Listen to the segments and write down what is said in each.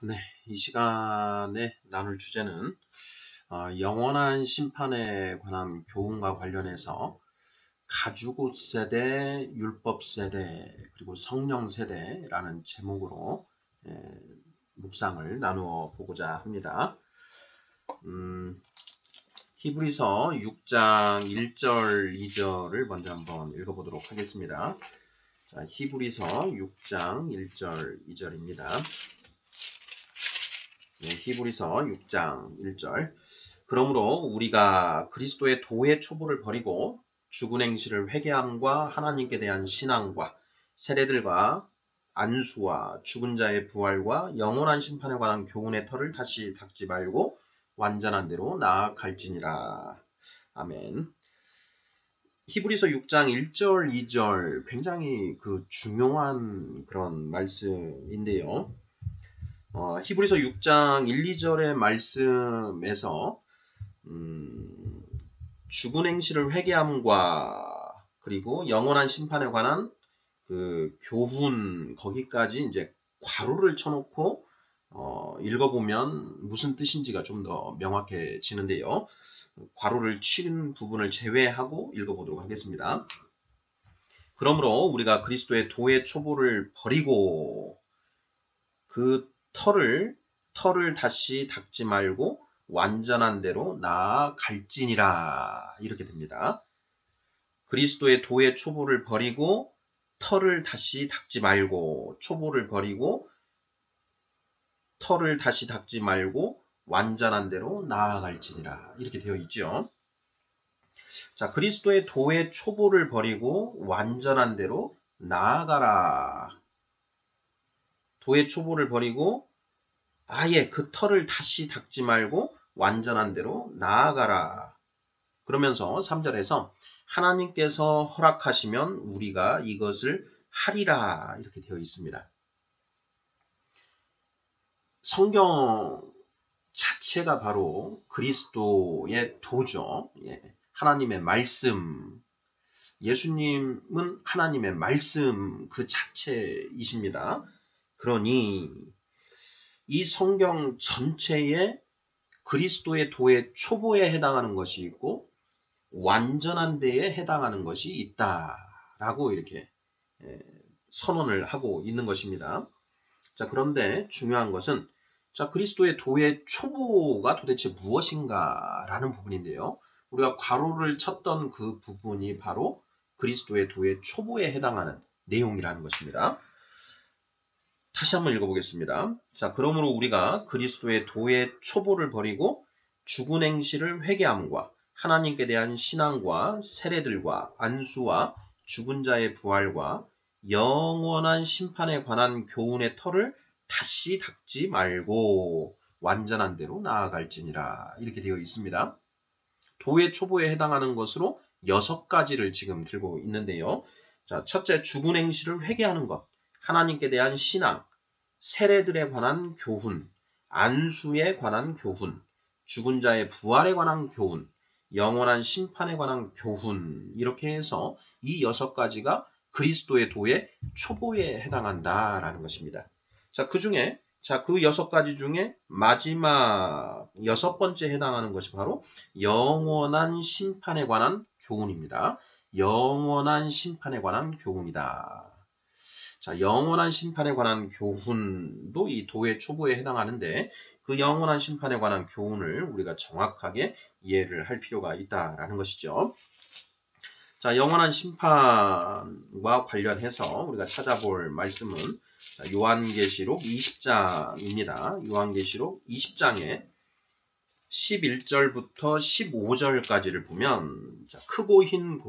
네, 이 시간에 나눌 주제는 영원한 심판에 관한 교훈과 관련해서 가죽옷 세대, 율법 세대, 그리고 성령 세대라는 제목으로 묵상을 나누어 보고자 합니다. 히브리서 6장 1절, 2절을 먼저 한번 읽어보도록 하겠습니다. 자, 히브리서 6장 1절, 2절입니다. 네, 히브리서 6장 1절. 그러므로 우리가 그리스도의 도의 초보를 버리고 죽은 행실을 회개함과 하나님께 대한 신앙과 세례들과 안수와 죽은 자의 부활과 영원한 심판에 관한 교훈의 털을 다시 닦지 말고 완전한 대로 나아갈지니라. 아멘. 히브리서 6장 1절, 2절 굉장히 중요한 그런 말씀인데요. 히브리서 6장 1, 2절의 말씀에서 죽은 행실을 회개함과 그리고 영원한 심판에 관한 그 교훈 거기까지 이제 괄호를 쳐놓고 읽어보면 무슨 뜻인지가 좀 더 명확해지는데요. 괄호를 친 부분을 제외하고 읽어보도록 하겠습니다. 그러므로 우리가 그리스도의 도의 초보를 버리고 그 털을 다시 닦지 말고 완전한 대로 나아갈지니라 이렇게 됩니다. 그리스도의 도의 초보를 버리고 털을 다시 닦지 말고 초보를 버리고 털을 다시 닦지 말고 완전한 대로 나아갈지니라 이렇게 되어 있죠. 자, 그리스도의 도의 초보를 버리고 완전한 대로 나아가라. 도의 초보를 버리고 아예 그 털을 다시 닦지 말고 완전한 대로 나아가라. 그러면서 3절에서 하나님께서 허락하시면 우리가 이것을 하리라 이렇게 되어 있습니다. 성경 자체가 바로 그리스도의 도죠. 하나님의 말씀. 예수님은 하나님의 말씀 그 자체이십니다. 그러니 이 성경 전체에 그리스도의 도의 초보에 해당하는 것이 있고 완전한 데에 해당하는 것이 있다라고 이렇게 선언을 하고 있는 것입니다. 자, 그런데 중요한 것은 자, 그리스도의 도의 초보가 도대체 무엇인가라는 부분인데요. 우리가 괄호를 쳤던 그 부분이 바로 그리스도의 도의 초보에 해당하는 내용이라는 것입니다. 다시 한번 읽어보겠습니다. 자, 그러므로 우리가 그리스도의 도의 초보를 버리고 죽은 행실을 회개함과 하나님께 대한 신앙과 세례들과 안수와 죽은 자의 부활과 영원한 심판에 관한 교훈의 털을 다시 닦지 말고 완전한 대로 나아갈지니라 이렇게 되어 있습니다. 도의 초보에 해당하는 것으로 6가지를 지금 들고 있는데요. 자, 첫째, 죽은 행실을 회개하는 것. 하나님께 대한 신앙, 세례들에 관한 교훈, 안수에 관한 교훈, 죽은 자의 부활에 관한 교훈, 영원한 심판에 관한 교훈 이렇게 해서 이 6가지가 그리스도의 도의 초보에 해당한다라는 것입니다. 자, 그 6가지 중에 마지막 6번째 해당하는 것이 바로 영원한 심판에 관한 교훈입니다. 영원한 심판에 관한 교훈이다. 자, 영원한 심판에 관한 교훈도 이 도의 초보에 해당하는데 그 영원한 심판에 관한 교훈을 우리가 정확하게 이해를 할 필요가 있다라는 것이죠. 자, 영원한 심판과 관련해서 우리가 찾아볼 말씀은 요한계시록 20장입니다. 요한계시록 20장에 11절부터 15절까지를 보면 자, 크고 흰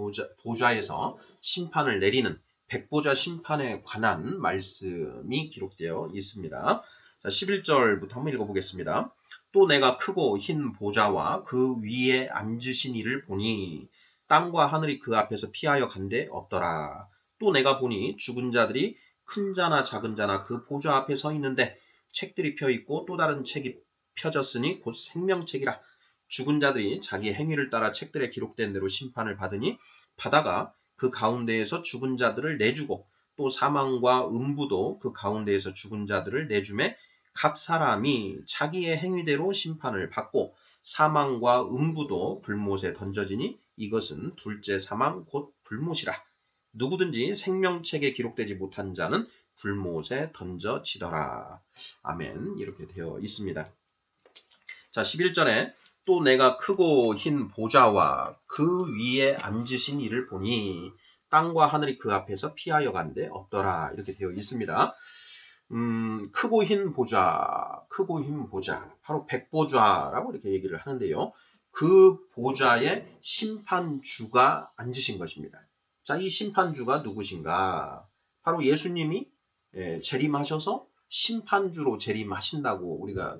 보좌에서 심판을 내리는 백보자 심판에 관한 말씀이 기록되어 있습니다. 자, 11절부터 한번 읽어보겠습니다. 또 내가 크고 흰 보좌와 그 위에 앉으신 이를 보니 땅과 하늘이 그 앞에서 피하여 간데 없더라. 또 내가 보니 죽은 자들이 큰 자나 작은 자나 그 보좌 앞에 서 있는데 책들이 펴 있고 또 다른 책이 펴졌으니 곧 생명책이라. 죽은 자들이 자기 행위를 따라 책들에 기록된 대로 심판을 받으니 바다가 그 가운데에서 죽은 자들을 내주고 또 사망과 음부도 그 가운데에서 죽은 자들을 내주매 각 사람이 자기의 행위대로 심판을 받고 사망과 음부도 불못에 던져지니 이것은 둘째 사망 곧 불못이라. 누구든지 생명책에 기록되지 못한 자는 불못에 던져지더라. 아멘. 이렇게 되어 있습니다. 자, 11절에 또 내가 크고 흰 보좌와 그 위에 앉으신 이를 보니 땅과 하늘이 그 앞에서 피하여 간데 없더라. 이렇게 되어 있습니다. 크고 흰 보좌, 크고 흰 보좌, 바로 백보좌라고 이렇게 얘기를 하는데요. 그 보좌에 심판주가 앉으신 것입니다. 자, 이 심판주가 누구신가? 바로 예수님이 재림하셔서 심판주로 재림하신다고 우리가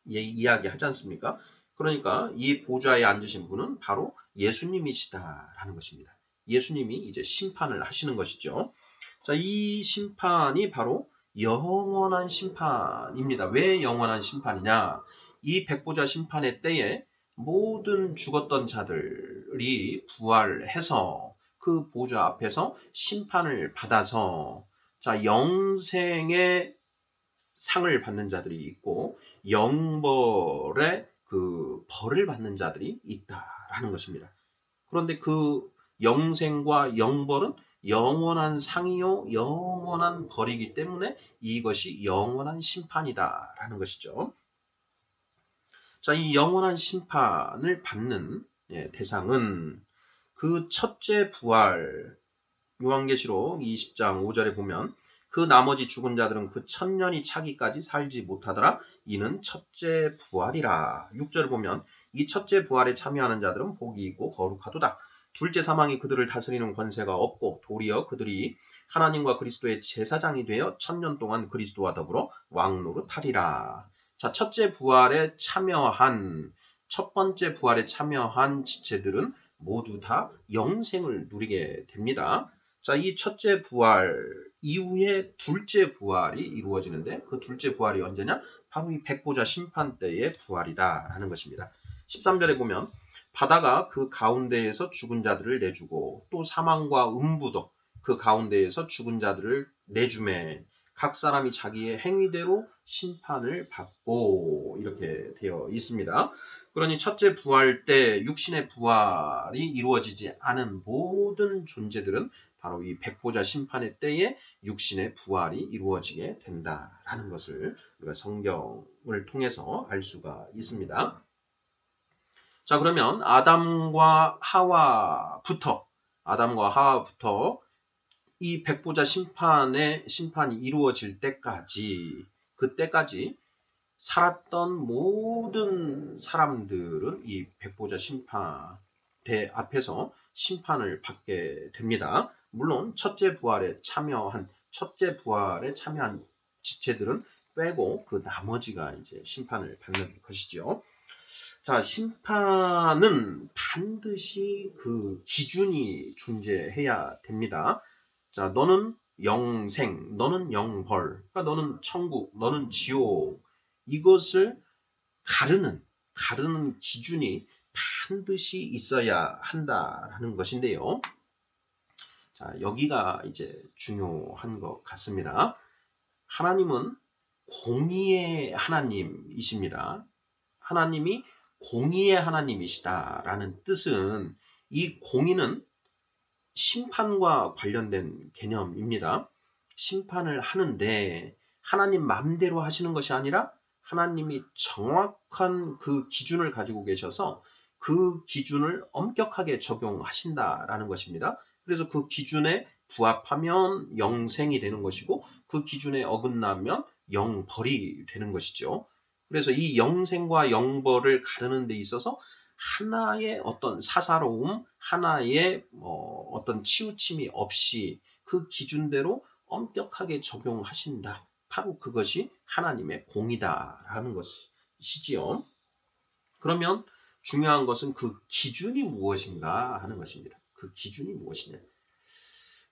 이야기하지 않습니까? 그러니까 이 보좌에 앉으신 분은 바로 예수님이시다라는 것입니다. 예수님이 이제 심판을 하시는 것이죠. 자, 이 심판이 바로 영원한 심판입니다. 왜 영원한 심판이냐? 이 백보자 심판의 때에 모든 죽었던 자들이 부활해서 그 보좌 앞에서 심판을 받아서 자, 영생의 상을 받는 자들이 있고 영벌의 그 벌을 받는 자들이 있다라는 것입니다. 그런데 그 영생과 영벌은 영원한 상이요 영원한 벌이기 때문에 이것이 영원한 심판이다라는 것이죠. 자, 이 영원한 심판을 받는 대상은 그 첫째 부활, 요한계시록 20장 5절에 보면 그 나머지 죽은 자들은 그 천년이 차기까지 살지 못하더라. 이는 첫째 부활이라. 6절을 보면 이 첫째 부활에 참여하는 자들은 복이 있고 거룩하도다. 둘째 사망이 그들을 다스리는 권세가 없고 도리어 그들이 하나님과 그리스도의 제사장이 되어 천년 동안 그리스도와 더불어 왕노릇하리라. 자, 첫 번째 부활에 참여한 지체들은 모두 다 영생을 누리게 됩니다. 자, 이 첫째 부활 이후에 둘째 부활이 이루어지는데 그 둘째 부활이 언제냐? 바로 이 백보자 심판 때의 부활이다라는 것입니다. 13절에 보면 바다가 그 가운데에서 죽은 자들을 내주고 또 사망과 음부도 그 가운데에서 죽은 자들을 내주매 각 사람이 자기의 행위대로 심판을 받고 이렇게 되어 있습니다. 그러니 첫째 부활 때 육신의 부활이 이루어지지 않은 모든 존재들은 바로 이 백보자 심판의 때에 육신의 부활이 이루어지게 된다라는 것을 우리가 성경을 통해서 알 수가 있습니다. 자, 그러면 아담과 하와부터 이 백보자 심판이 이루어질 때까지 그때까지 살았던 모든 사람들은 이 백보자 심판대 앞에서 심판을 받게 됩니다. 물론 첫째 부활에 참여한 지체들은 빼고 그 나머지가 이제 심판을 받는 것이죠. 자, 심판은 반드시 그 기준이 존재해야 됩니다. 자, 너는 영생, 너는 영벌, 그러니까 너는 천국, 너는 지옥, 이것을 가르는 기준이 반드시 있어야 한다라는 것인데요. 자, 여기가 이제 중요한 것 같습니다. 하나님은 공의의 하나님이십니다. 하나님이 공의의 하나님이시다라는 뜻은 이 공의는 심판과 관련된 개념입니다. 심판을 하는데 하나님 마음대로 하시는 것이 아니라 하나님이 정확한 그 기준을 가지고 계셔서 그 기준을 엄격하게 적용하신다라는 것입니다. 그래서 그 기준에 부합하면 영생이 되는 것이고 그 기준에 어긋나면 영벌이 되는 것이죠. 그래서 이 영생과 영벌을 가르는 데 있어서 하나의 어떤 사사로움, 하나의 어떤 치우침이 없이 그 기준대로 엄격하게 적용하신다. 바로 그것이 하나님의 공이다라는 것이지요. 그러면 중요한 것은 그 기준이 무엇인가 하는 것입니다. 그 기준이 무엇이냐.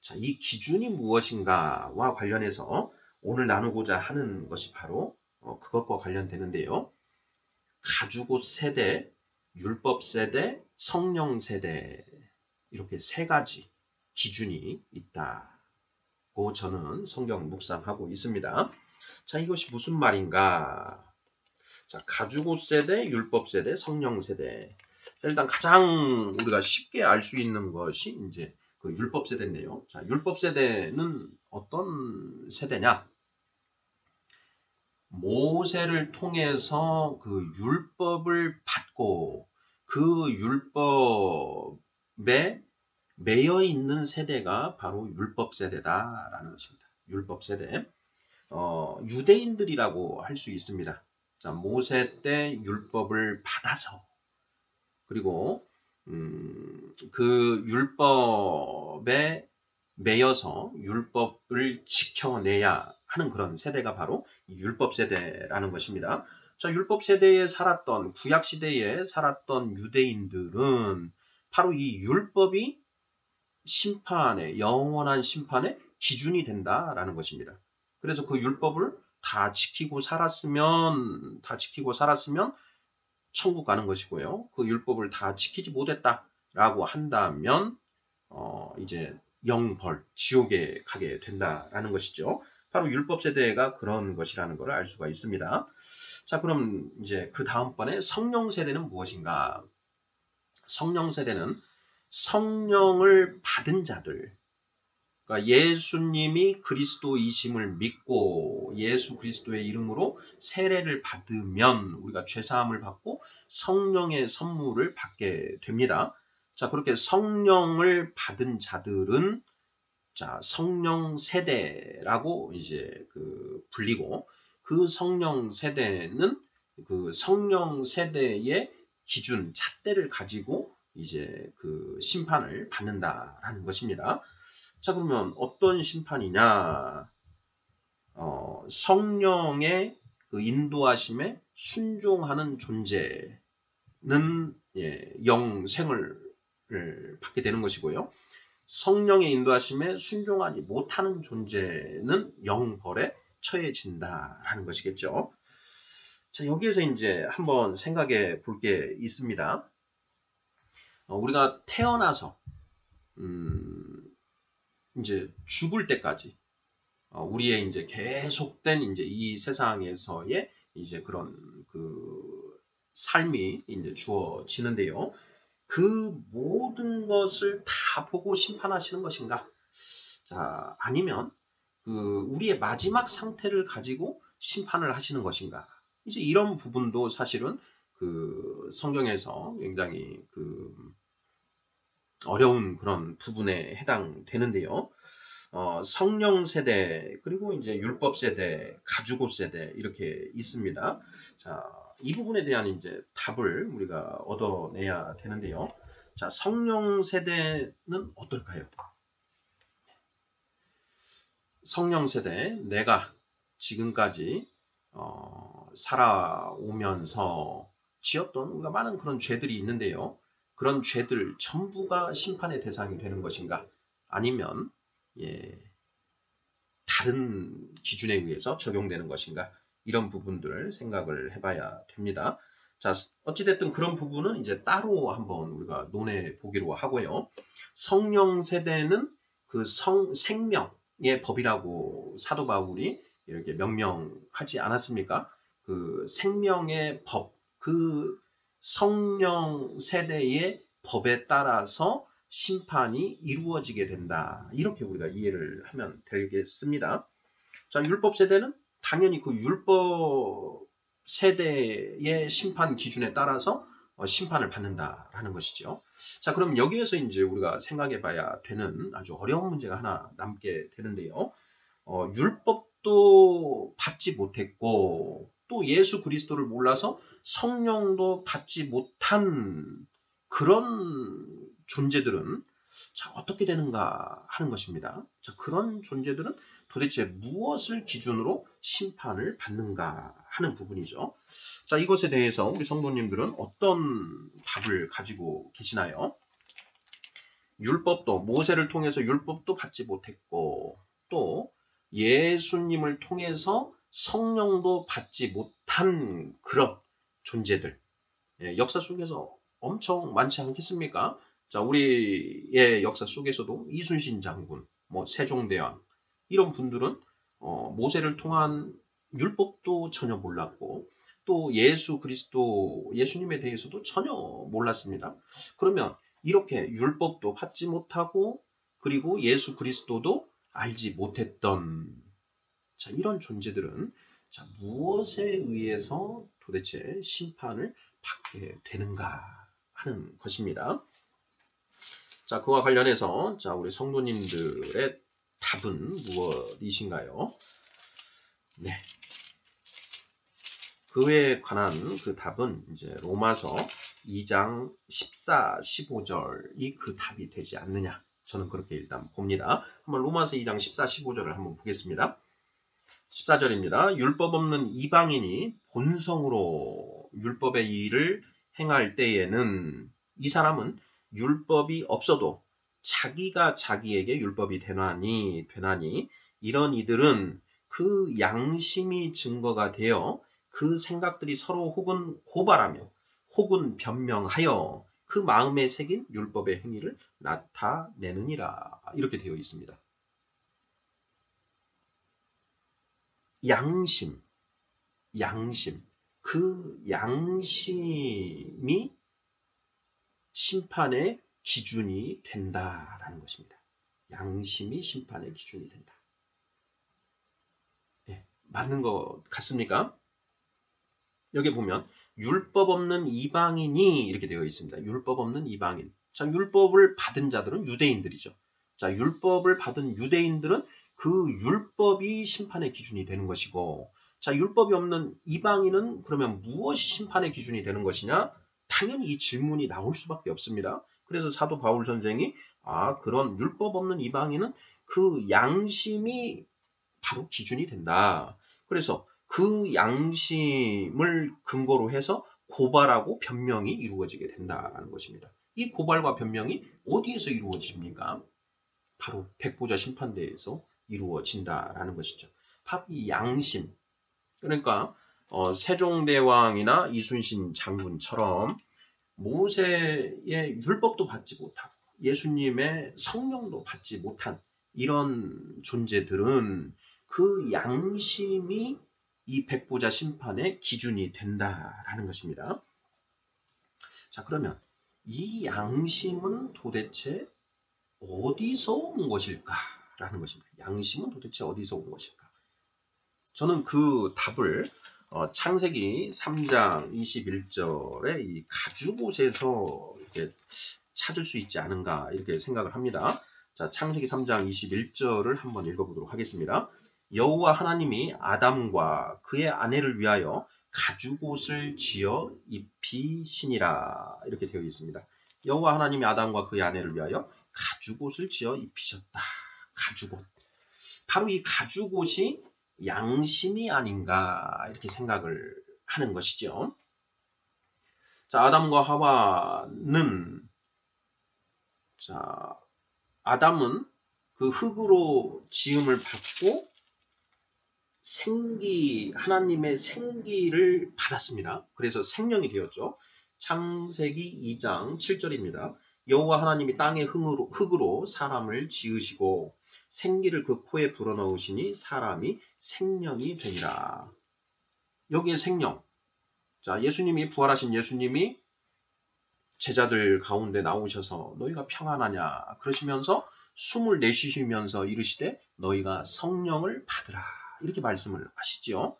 자, 이 기준이 무엇인가와 관련해서 오늘 나누고자 하는 것이 바로 그것과 관련되는데요. 가주옷 세대, 율법 세대, 성령 세대 이렇게 세 가지 기준이 있다고 저는 성경 묵상하고 있습니다. 자, 이것이 무슨 말인가? 자, 가주고 세대, 율법 세대, 성령 세대. 일단 가장 우리가 쉽게 알 수 있는 것이 이제 그 율법 세대인데요. 자, 율법 세대는 어떤 세대냐? 모세를 통해서 그 율법을 받고 그 율법에 매여 있는 세대가 바로 율법 세대다라는 것입니다. 율법 세대. 유대인들이라고 할 수 있습니다. 자, 모세 때 율법을 받아서 그리고 그 율법에 매여서 율법을 지켜내야 하는 그런 세대가 바로 율법 세대라는 것입니다. 자, 율법 세대에 살았던 구약 시대에 살았던 유대인들은 바로 이 율법이 심판의 영원한 심판의 기준이 된다라는 것입니다. 그래서 그 율법을 다 지키고 살았으면 천국 가는 것이고요. 그 율법을 다 지키지 못했다라고 한다면 이제 영벌, 지옥에 가게 된다라는 것이죠. 바로 율법 세대가 그런 것이라는 것을 알 수가 있습니다. 자, 그럼 이제 그 다음번에 성령 세대는 무엇인가? 성령 세대는 성령을 받은 자들, 그러니까 예수님이 그리스도이심을 믿고 예수 그리스도의 이름으로 세례를 받으면 우리가 죄사함을 받고 성령의 선물을 받게 됩니다. 자, 그렇게 성령을 받은 자들은 자, 성령 세대라고 이제 불리고 그 성령 세대는 그 성령 세대의 기준, 잣대를 가지고 이제 그 심판을 받는다라는 것입니다. 자, 그러면 어떤 심판이냐? 성령의 그 인도하심에 순종하는 존재는 영생을 받게 되는 것이고요. 성령의 인도하심에 순종하지 못하는 존재는 영벌에 처해진다라는 것이겠죠. 자, 여기에서 이제 한번 생각해 볼 게 있습니다. 우리가 태어나서 이제 죽을 때까지 우리의 이제 계속된 이제 이 세상에서의 이제 그런 그 삶이 이제 주어지는데요. 그 모든 것을 다 보고 심판하시는 것인가? 자, 아니면 그 우리의 마지막 상태를 가지고 심판을 하시는 것인가? 이제 이런 부분도 사실은 그 성경에서 굉장히 그 어려운 그런 부분에 해당되는데요. 성령 세대, 그리고 이제 율법 세대, 가주고 세대 이렇게 있습니다. 자, 이 부분에 대한 이제 답을 우리가 얻어내야 되는데요. 자, 성령 세대는 어떨까요? 성령 세대, 내가 지금까지 살아오면서 지었던 우리가 많은 그런 죄들이 있는데요. 그런 죄들 전부가 심판의 대상이 되는 것인가? 아니면 다른 기준에 의해서 적용되는 것인가? 이런 부분들을 생각을 해봐야 됩니다. 자, 어찌됐든 그런 부분은 이제 따로 한번 우리가 논해 보기로 하고요. 성령 세대는 그 생명의 법이라고 사도 바울이 이렇게 명명하지 않았습니까? 그 생명의 법, 그 성령 세대의 법에 따라서 심판이 이루어지게 된다. 이렇게 우리가 이해를 하면 되겠습니다. 자, 율법 세대는 당연히 그 율법 세대의 심판 기준에 따라서 심판을 받는다라는 것이죠. 자, 그럼 여기에서 이제 우리가 생각해 봐야 되는 아주 어려운 문제가 하나 남게 되는데요. 율법도 받지 못했고 또 예수 그리스도를 몰라서 성령도 받지 못한 그런 존재들은 자, 어떻게 되는가 하는 것입니다. 자, 그런 존재들은 도대체 무엇을 기준으로 심판을 받는가 하는 부분이죠. 자, 이것에 대해서 우리 성도님들은 어떤 답을 가지고 계시나요? 율법도, 모세를 통해서 율법도 받지 못했고 또 예수님을 통해서 성령도 받지 못한 그런 존재들, 역사 속에서 엄청 많지 않겠습니까? 자, 우리의 역사 속에서도 이순신 장군, 세종대왕 이런 분들은 모세를 통한 율법도 전혀 몰랐고 또 예수 그리스도 예수님에 대해서도 전혀 몰랐습니다. 그러면 이렇게 율법도 받지 못하고 그리고 예수 그리스도도 알지 못했던 자, 이런 존재들은 자, 무엇에 의해서 도대체 심판을 받게 되는가 하는 것입니다. 자, 그와 관련해서 자, 우리 성도님들의 답은 무엇이신가요? 네. 그에 관한 그 답은 이제 로마서 2장 14, 15절이 그 답이 되지 않느냐. 저는 그렇게 일단 봅니다. 한번 로마서 2장 14, 15절을 한번 보겠습니다. 14절입니다. 율법 없는 이방인이 본성으로 율법의 일을 행할 때에는 이 사람은 율법이 없어도 자기가 자기에게 율법이 되나니 이런 이들은 그 양심이 증거가 되어 그 생각들이 서로 혹은 고발하며 혹은 변명하여 그 마음에 새긴 율법의 행위를 나타내느니라. 이렇게 되어 있습니다. 양심. 그 양심이 심판의 기준이 된다라는 것입니다. 양심이 심판의 기준이 된다. 네, 맞는 것 같습니까? 여기 보면 율법 없는 이방인이 이렇게 되어 있습니다. 율법 없는 이방인. 자, 율법을 받은 자들은 유대인들이죠. 자, 율법을 받은 유대인들은 그 율법이 심판의 기준이 되는 것이고, 자, 율법이 없는 이방인은 그러면 무엇이 심판의 기준이 되는 것이냐? 당연히 이 질문이 나올 수밖에 없습니다. 그래서 사도 바울 선생이 그런 율법 없는 이방인은 그 양심이 바로 기준이 된다. 그래서 그 양심을 근거로 해서 고발하고 변명이 이루어지게 된다는 것입니다. 이 고발과 변명이 어디에서 이루어집니까? 바로 백보자 심판대에서 이루어진다라는 것이죠. 바로 이 양심. 그러니까 세종대왕이나 이순신 장군처럼 모세의 율법도 받지 못하고 예수님의 성령도 받지 못한 이런 존재들은 그 양심이 이 백보자 심판의 기준이 된다라는 것입니다. 자, 그러면 이 양심은 도대체 어디서 온 것일까라는 것입니다. 양심은 도대체 어디서 온 것일까? 저는 그 답을 창세기 3장 21절에 이 가죽옷에서 이렇게 찾을 수 있지 않은가 이렇게 생각을 합니다. 자, 창세기 3장 21절을 한번 읽어보도록 하겠습니다. 여호와 하나님이 아담과 그의 아내를 위하여 가죽옷을 지어 입히시니라 이렇게 되어 있습니다. 여호와 하나님이 아담과 그의 아내를 위하여 가죽옷을 지어 입히셨다. 가죽옷. 바로 이 가죽옷이 양심이 아닌가 이렇게 생각을 하는 것이죠. 자, 아담과 하와는 자, 아담은 그 흙으로 지음을 받고 하나님의 생기를 받았습니다. 그래서 생명이 되었죠. 창세기 2장 7절입니다. 여호와 하나님이 땅의 흙으로 사람을 지으시고 생기를 그 코에 불어넣으시니 사람이 생명이 되니라. 여기에 생명. 자, 부활하신 예수님이 제자들 가운데 나오셔서 너희가 평안하냐 그러시면서 숨을 내쉬시면서 이르시되 너희가 성령을 받으라 이렇게 말씀을 하시지요.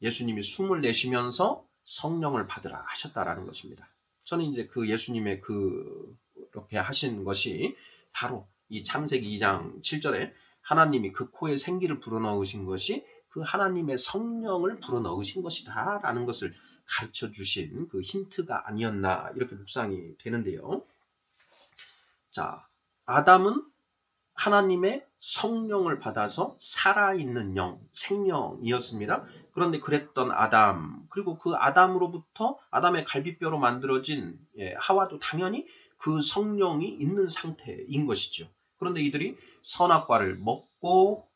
예수님이 숨을 내쉬면서 성령을 받으라 하셨다라는 것입니다. 저는 이제 그 예수님의 그렇게 하신 것이 바로 이 창세기 2장 7절에 하나님이 그 코에 생기를 불어넣으신 것이 그 하나님의 성령을 불어넣으신 것이다 라는 것을 가르쳐 주신 그 힌트가 아니었나 이렇게 묵상이 되는데요. 자, 아담은 하나님의 성령을 받아서 살아있는 영, 생명이었습니다. 그런데 그랬던 아담, 그리고 그 아담으로부터 아담의 갈비뼈로 만들어진 하와도 당연히 그 성령이 있는 상태인 것이죠. 그런데 이들이 선악과를 먹고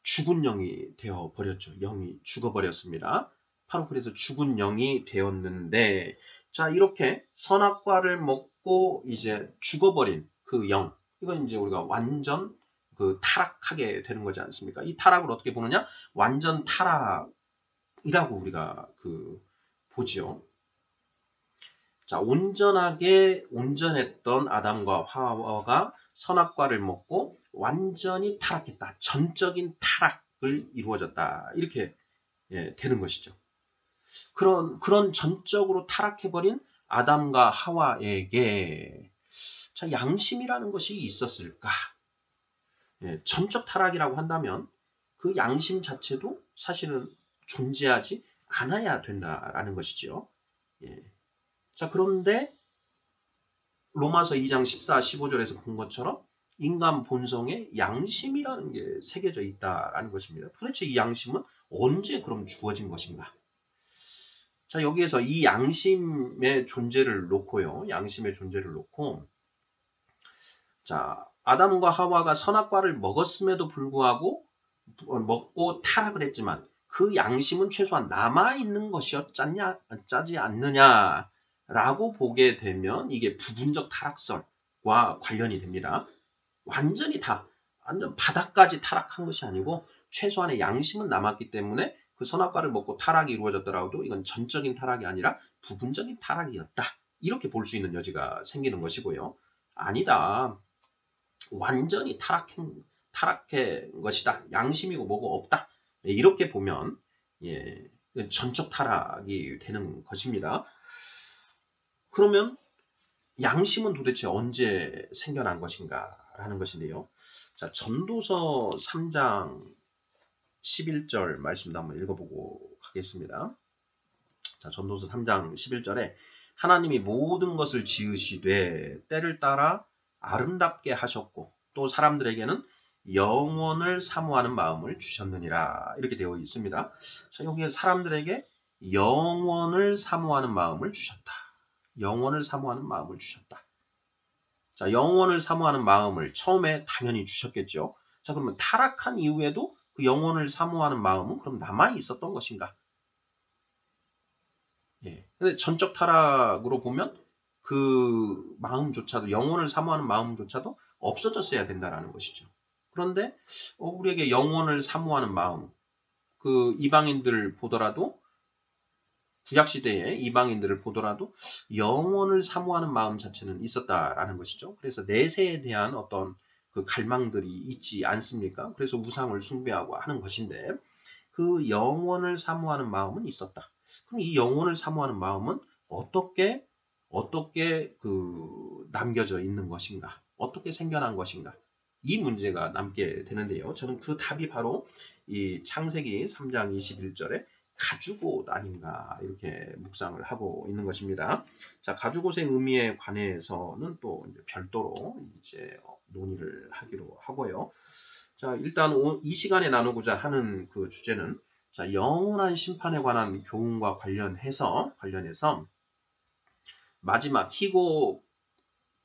죽은 영이 되어버렸죠. 영이 죽어버렸습니다. 바로 그래서 죽은 영이 되었는데, 자, 이렇게 선악과를 먹고 이제 죽어버린 그 영, 이건 이제 우리가 완전 그 타락하게 되는 거지 않습니까? 이 타락을 어떻게 보느냐? 완전 타락이라고 우리가 보지요. 자, 온전했던 아담과 하와가 선악과를 먹고 완전히 타락했다. 전적인 타락을 이루어졌다. 이렇게 되는 것이죠. 그런 전적으로 타락해버린 아담과 하와에게 자, 양심이라는 것이 있었을까? 전적 타락이라고 한다면 그 양심 자체도 사실은 존재하지 않아야 된다라는 것이죠. 자, 그런데 로마서 2장 14, 15절에서 본 것처럼 인간 본성에 양심이라는 게 새겨져 있다라는 것입니다. 도대체 이 양심은 언제 그럼 주어진 것인가? 자, 여기에서 이 양심의 존재를 놓고요. 양심의 존재를 놓고 자, 아담과 하와가 선악과를 먹었음에도 불구하고 먹고 타락을 했지만 그 양심은 최소한 남아있는 짜지 않느냐라고 보게 되면 이게 부분적 타락설과 관련이 됩니다. 완전 바닥까지 타락한 것이 아니고 최소한의 양심은 남았기 때문에 그 선악과를 먹고 타락이 이루어졌더라도 이건 전적인 타락이 아니라 부분적인 타락이었다. 이렇게 볼 수 있는 여지가 생기는 것이고요. 아니다. 완전히 타락한 것이다. 양심이고 뭐고 없다. 이렇게 보면 전적 타락이 되는 것입니다. 그러면 양심은 도대체 언제 생겨난 것인가 라는 것인데요. 자, 전도서 3장 11절 말씀도 한번 읽어보고 가겠습니다. 자, 전도서 3장 11절에 하나님이 모든 것을 지으시되 때를 따라 아름답게 하셨고 또 사람들에게는 영원을 사모하는 마음을 주셨느니라 이렇게 되어 있습니다. 자, 여기에 사람들에게 영원을 사모하는 마음을 주셨다. 영원을 사모하는 마음을 주셨다. 자, 영원을 사모하는 마음을 처음에 당연히 주셨겠죠. 자, 그러면 타락한 이후에도 그 영원을 사모하는 마음은 그럼 남아 있었던 것인가? 근데 전적 타락으로 보면 그 마음조차도 영혼을 사모하는 마음조차도 없어졌어야 된다라는 것이죠. 그런데 우리에게 영혼을 사모하는 마음, 그 이방인들을 보더라도 구약시대의 이방인들을 보더라도 영혼을 사모하는 마음 자체는 있었다라는 것이죠. 그래서 내세에 대한 어떤 그 갈망들이 있지 않습니까? 그래서 우상을 숭배하고 하는 것인데 그 영혼을 사모하는 마음은 있었다. 그럼 이 영혼을 사모하는 마음은 어떻게 남겨져 있는 것인가? 어떻게 생겨난 것인가? 이 문제가 남게 되는데요. 저는 그 답이 바로 이 창세기 3장 21절에 가죽옷 아닌가 이렇게 묵상을 하고 있는 것입니다. 자, 가죽옷의 의미에 관해서는 또 이제 별도로 이제 논의를 하기로 하고요. 자, 일단 이 시간에 나누고자 하는 그 주제는 자, 영원한 심판에 관한 교훈과 관련해서 마지막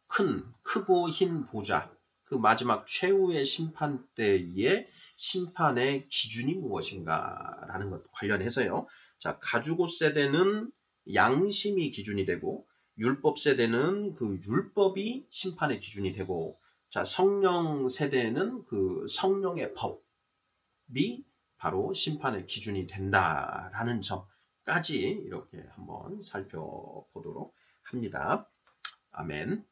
크고 흰 보좌, 그 마지막 최후의 심판 때의 심판의 기준이 무엇인가라는 것 관련해서요. 자, 가죽옷 세대는 양심이 기준이 되고 율법 세대는 그 율법이 심판의 기준이 되고 자, 성령 세대는 그 성령의 법이 바로 심판의 기준이 된다라는 점까지 이렇게 한번 살펴보도록 합니다. 아멘.